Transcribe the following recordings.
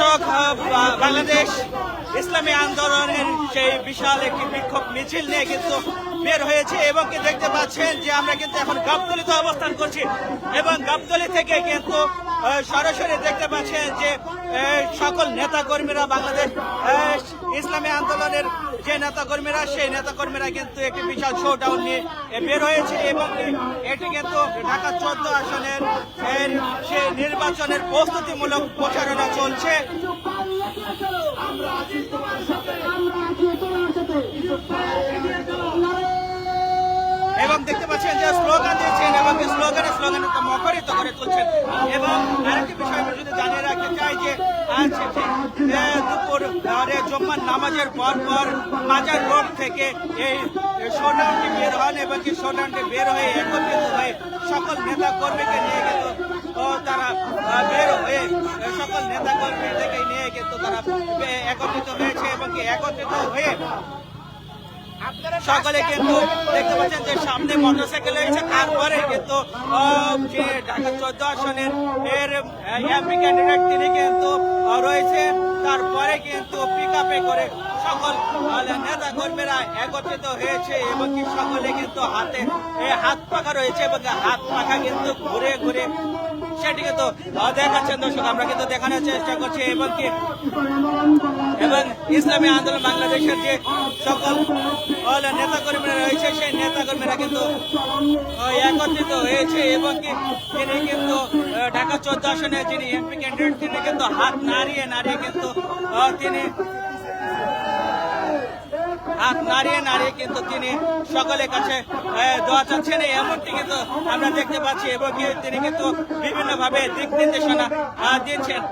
দর্শক, বাংলাদেশ ইসলামী আন্দোলনের সেই বিশাল একটি বিক্ষোভ মিছিল নিয়ে কিন্তু বের হয়েছে এবং কি দেখতে পাচ্ছেন যে আমরা কিন্তু এখন গাবতলীতে অবস্থান করছি এবং গাবতলী থেকে কিন্তু সরাসরি দেখতে পাচ্ছেন যে সকল নেতাকর্মীরা, বাংলাদেশ ইসলামী আন্দোলনের যে নেতাকর্মীরা, সেই নেতাকর্মীরা কিন্তু একটি বিশাল শোডাউন নিয়ে বের হয়েছে এবং এটি কিন্তু ঢাকা 14 আসনের সেই নির্বাচনের প্রস্তুতিমূলক প্রচারণা চলছে। এবং দেখতে পাচ্ছেন যে স্লোগান দিচ্ছেন এবং স্লোগানে মুখরিত করে তুলছেন। এবং আরেকটি বিষয় আমি যদি জানিয়ে রাখতে চাই যে আজ দুপুর জুম্মার নামাজের পর মাজার রোড থেকে এই শোডাউনটি বের হন এবং এই শোডাউনটি বের হয়ে একত্রিত হয়ে সকল নেতা কর্মীকে নিয়ে কিন্তু তারা বের হয়ে সকল নেতা কর্মী থেকে নিয়ে কিন্তু তারা একত্রিত হয়েছে এবং একত্রিত হয়ে সকালে কিন্তু দেখতে পাচ্ছেন যে সামনে মোটরসাইকেল রয়েছে, তারপরে কিন্তু যে ঢাকা 14 আসনের এমপি ক্যান্ডিডেট তিনি কিন্তু রয়েছে, তারপরে কিন্তু পিক আপে করে সকল নেতা কর্মীরা একত্রিত হয়েছে এবং কি সকলে কিন্তু হাত পাখা রয়েছে এবং হাত পাখা কিন্তু ঘুরে ঘুরে সেটি কিন্তু দেখাচ্ছেন। দর্শক, আমরা কিন্তু দেখানোর চেষ্টা করছি এবং কি ইসলামী আন্দোলন বাংলাদেশের যে সকল নেতাকর্মীরা রয়েছে, সেই নেতাকর্মীরা কিন্তু একত্রিত হয়েছে এবং কি তিনি কিন্তু ঢাকা 14 আসনে যিনি এমপি ক্যান্ডিডেট তিনি কিন্তু হাত নাড়িয়ে কিন্তু তিনি কিন্তু তিনি সকলের কাছে দোয়া চাচ্ছেন, এমনটি কিন্তু আমরা দেখতে পাচ্ছি এবং তিনি কিন্তু বিভিন্ন ভাবে দিক নির্দেশনা দিচ্ছেন।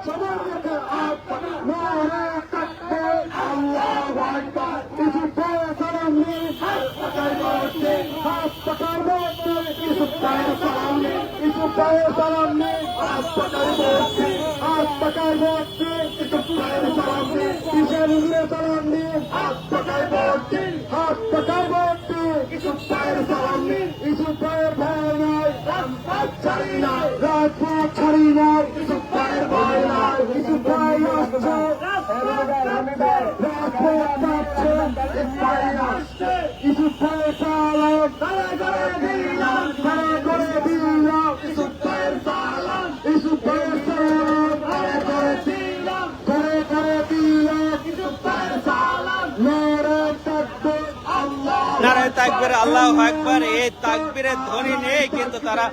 তাকবীর, আল্লাহু আকবার, এই তাকবীরের ধ্বনি নিয়ে কিন্তু তারা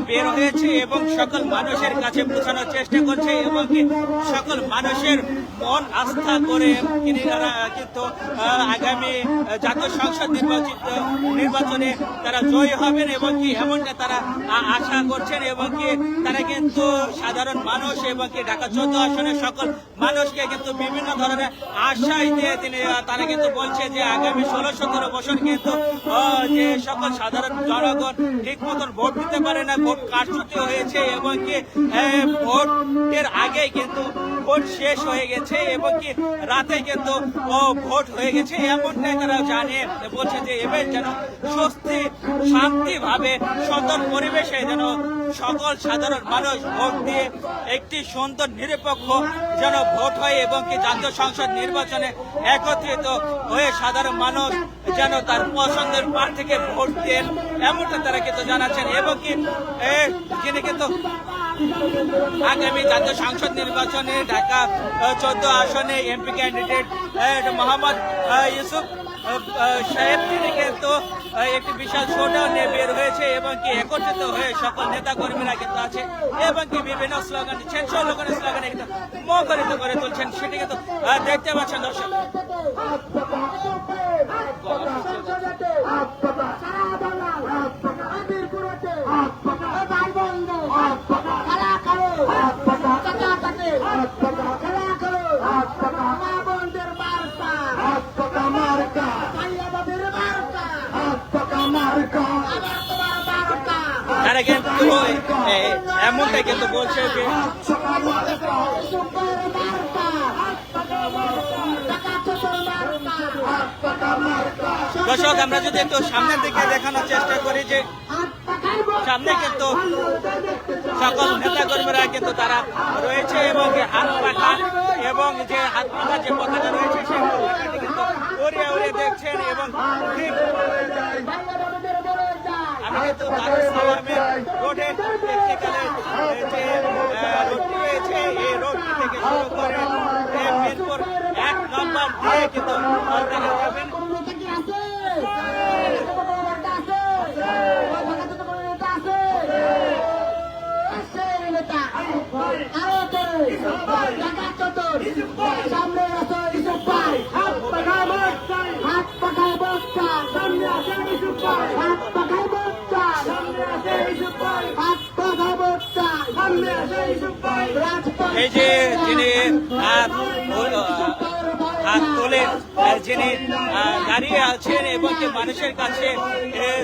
বের হয়েছে এবং সকল মানুষের কাছে পৌঁছানোর চেষ্টা করছে এবং কি সকল মানুষের মন আস্থা করে কিন্তু আগামী জাতীয় সংসদ নির্বাচনে তারা জয়ী হবেন এবং কি এমনটা তারা আশা করছেন এবং কি তারা কিন্তু সাধারণ মানুষ এবং কি ঢাকা 14 আসনের সকল মানুষকে কিন্তু বিভিন্ন ধরনের আশ্বাস দিয়ে তারা কিন্তু বলছে যে আগামী 16-17 বছর কিন্তু যে সকল সাধারণ জনগণ ঠিক মতন ভোট দিতে পারে না, ভোট কারচুপি হয়েছে এবং কি ভোটের আগে কিন্তু ভোট শেষ হয়ে গেছে এবং কি রাতে কিন্তু ভোট হয়ে গেছে, এমনটাই তারা জানিয়ে বলছে যে এবার যেন স্বস্তি শান্তি ভাবে সুন্দর পরিবেশে যেন সকল সাধারণ মানুষ ভোট দিয়ে একটি সুন্দর নিরপেক্ষ যেন ভোট হয় এবং কি জাতীয় সংসদ নির্বাচনে একত্রিত হয়ে সাধারণ মানুষ যেন তার পছন্দের প্রার্থীকে ভোট দেন, এমনটা তারা কিন্তু জানাচ্ছেন এবং কি যিনি কিন্তু আগামী জাতীয় সংসদ নির্বাচনে ঢাকা 14 আসনে এমপি ক্যান্ডিডেট মোহাম্মদ ইউসুফ সাহেব তিনি কিন্তু একটি বিশাল শোডাউন নিয়ে বের হয়েছে এবং কি একত্রিত হয়ে সকল নেতা কর্মীরা কিন্তু আছে এবং কি বিভিন্ন স্লোগান দিচ্ছেন, স্লোগানের স্লোগানে কিন্তু মুখরিত করে তুলছেন, সেটি কিন্তু দেখতে পাচ্ছেন দর্শক। তারা কিন্তু এমনটাই কিন্তু বলছে যে দর্শক, আমরা যদি একটু সামনের দিকে দেখানোর চেষ্টা করি যে সামনে কিন্তু সকল নেতা কর্মীরা কিন্তু তারা রয়েছে এবং হাত পাখা হাত পাখা যে পতাকা রয়েছে সেই পতাকাটি কিন্তু উড়িয়ে উড়িয়ে দেখছেন এবং ঠিক আমি কিন্তু দারুস সালামের রোডে টেকনিক্যালে যে রোডটি রয়েছে এই রোডটি থেকে শুরু করে মিরপুর 1 নম্বর দিয়ে কিন্তু দেখা যাবেন সামনে আছে ইসুফ ভাই হাত পাখা মোর্চা হাত পাখা মোর্চা সামনে আছে ইসুফ ভাই হাত পাখা মোর্চা সামনে আছে ইসুফ ভাই হাত পাখা মোর্চা সামনে আছে ইসুফ ভাই এই যে যিনি হাত তুলে যিনি দাঁড়িয়ে আছেন এবং কি মানুষের কাছে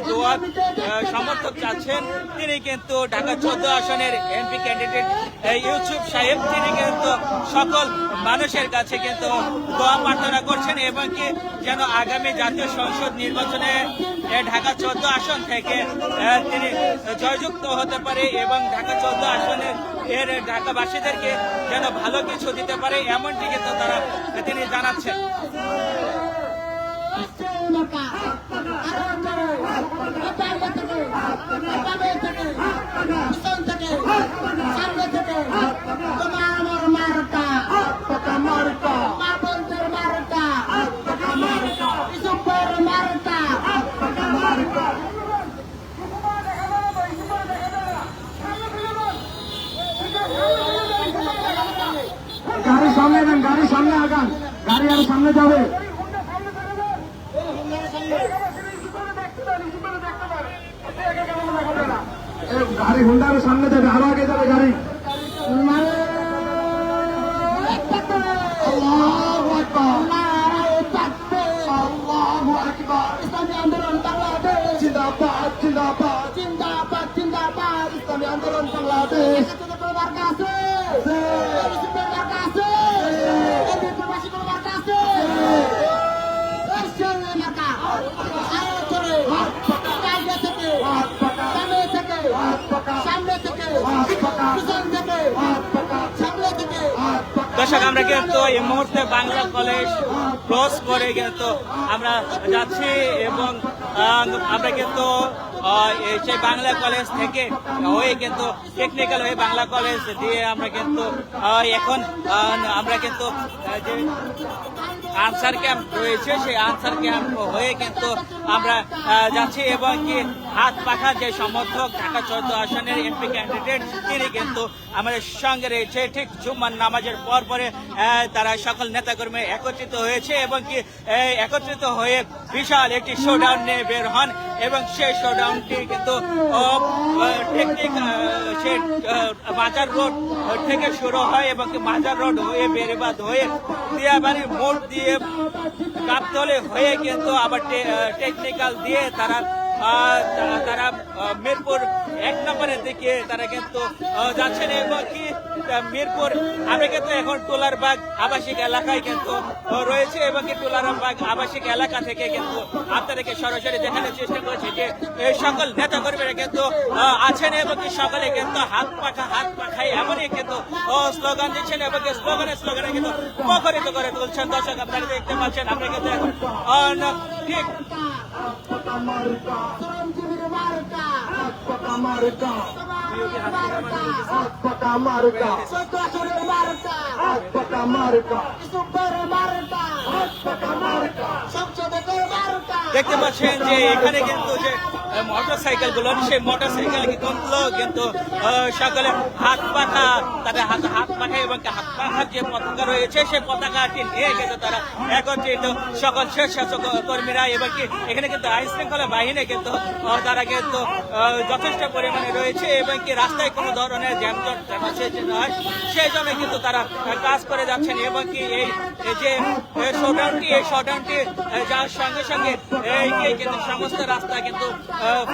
দোয়া সমর্থক চাচ্ছেন তিনি কিন্তু ঢাকা 14 আসনের এমপি ক্যান্ডিডেট ইউসুফ সাহেব তিনি কিন্তু সকল মানুষের কাছে কিন্তু দোয়া প্রার্থনা করছেন এবং কি যেন আগামী জাতীয় সংসদ নির্বাচনে ঢাকা 14 আসন থেকে তিনি জয়যুক্ত হতে পারে এবং ঢাকা 14 আসনের ঢাকাবাসীদেরকে যেন ভালো কিছু দিতে পারে এমনটি কিন্তু তিনি জানাচ্ছেন। গাড়ি সামনে নেন, গাড়ি সামনে আগান, গাড়ি আরো সামনে যাবে। গাড়ি হুন্ডা আরো সামনে যাবে, আরো আগে যাবে গাড়ি। ইসলামী আন্দোলন বাংলাদেশ জিন্দাবাদ জিন্দাবাদ জিন্দাবাদ জিন্দাবাদ ইসলামী আন্দোলন বাংলাদেশ দর্শক আমরা কিন্তু এই মুহূর্তে বাংলা কলেজ ক্রস করে কিন্তু আমরা যাচ্ছি এবং আমরা কিন্তু সেই বাংলা কলেজ থেকে হয়ে কিন্তু টেকনিক্যাল হয়ে বাংলা কলেজ দিয়ে আমরা কিন্তু এখন আমরা কিন্তু যে আনসার ক্যাম্প রয়েছে সেই আনসার ক্যাম্প হয়ে কিন্তু আমরা যাচ্ছি এবং কি হাত পাখা যে সমর্থক ঢাকা 14 আসনের এমপি ক্যান্ডিডেট তিনি কিন্তু আমাদের সঙ্গে রয়েছে ঠিক জুম্মার নামাজের পরে তারা সকল নেতাকর্মী একত্রিত হয়েছে এবং কি একত্রিত হয়ে বিশাল একটি শোডাউন নিয়ে বের হন এবং সেই শোডাউনটি কিন্তু টেকনিক সে মাজার রোড থেকে শুরু হয় এবং মাজার রোড হয়ে বেড়েবাদ হয়ে দিয়াবাড়ি মোড় দিয়ে গাবতলে হয়ে কিন্তু আবার টেকনিক্যাল দিয়ে তারা মিরপুর 1 নম্বরের দিকে তারা কিন্তু যাচ্ছেন এবং কি মিরপুর আমি কিন্তু এখন টোলারবাগ আবাসিক এলাকায় কিন্তু রয়েছে এবং কি টোলারবাগ আবাসিক এলাকা থেকে কিন্তু আপনাদেরকে সরাসরি দেখানোর চেষ্টা করেছে যে এই সকল নেতা কর্মীরা কিন্তু আছেন এবং কি সকলে কিন্তু হাত পাখায় এমনই কিন্তু স্লোগান দিচ্ছেন এবং স্লোগানে কিন্তু মুখরিত করে তুলছেন। দর্শক আপনারা দেখতে পাচ্ছেন আমরা কিন্তু এখন ঠিক দেখতে পাচ্ছেন যে এখানে কিন্তু যে মোটরসাইকেল গুলো সেই মোটরসাইকেল কিন্তু সকলে হাত পাখা তাদের হাত পাখা এবং হাত পাখার যে পতাকা রয়েছে সেই পতাকাটি নিয়ে কিন্তু তারা একত্রিত সকল স্বেচ্ছাসেবক কর্মীরা এবং কি এখানে কিন্তু আইন শৃঙ্খলা বাহিনী কিন্তু তারা কিন্তু যথেষ্ট পরিমাণে রয়েছে এবং কি রাস্তায় কোনো ধরনের জ্যামজট হয় সেই জন্য কিন্তু তারা কাজ করে যাচ্ছেন এবং কি এই যে শোডাউনটি যার সঙ্গে সঙ্গে কিন্তু সমস্ত রাস্তা কিন্তু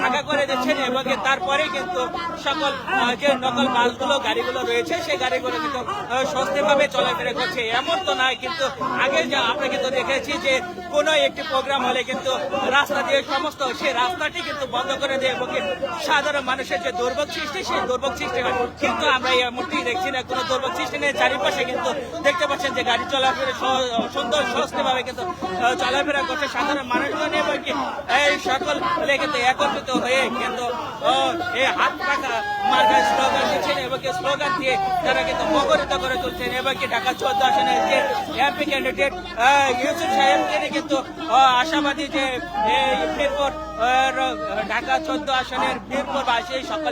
ফাঁকা করে দিচ্ছেন এবং তারপরে কিন্তু সকল যে নকল মালগুলো গাড়িগুলো রয়েছে সেই গাড়িগুলো কিন্তু স্বস্তিভাবে চলাফেরা করছে এমন তো নয় কিন্তু আগে যা আমরা কিন্তু দেখেছি যে কোনো একটি প্রোগ্রাম হলে কিন্তু রাস্তা দিয়ে সমস্ত সেই রাস্তাটি কিন্তু বন্ধ করে দেয় এবং সাধারণ মানুষের যে দুর্ভোগ সৃষ্টি সেই দুর্ভোগ সৃষ্টি হয়। কিন্তু আমরা এই মুহূর্তে দেখছি না কোনো দুর্ভোগ সৃষ্টি নেই। চারিপাশে কিন্তু দেখতে পাচ্ছেন যে গাড়ি চলাফেরা সুন্দর স্বস্তিভাবে কিন্তু চলাফেরা করছে সাধারণ মানুষজন এবং এই সকল মিলে কিন্তু একত্রিত হয়ে কিন্তু এই হাত পাখা মার্কার স্লোগান দিচ্ছেন এবং স্লোগান দিয়ে তারা কিন্তু মুখরিত করে তুলছেন এবং ঢাকা 14 আসনের যে এমপি ক্যান্ডিডেট ইউসুফ সাহেব তিনি কিন্তু আশাবাদী যে এই মিরপুর ঢাকা 14 আসনের মিরপুরবাসী সকলে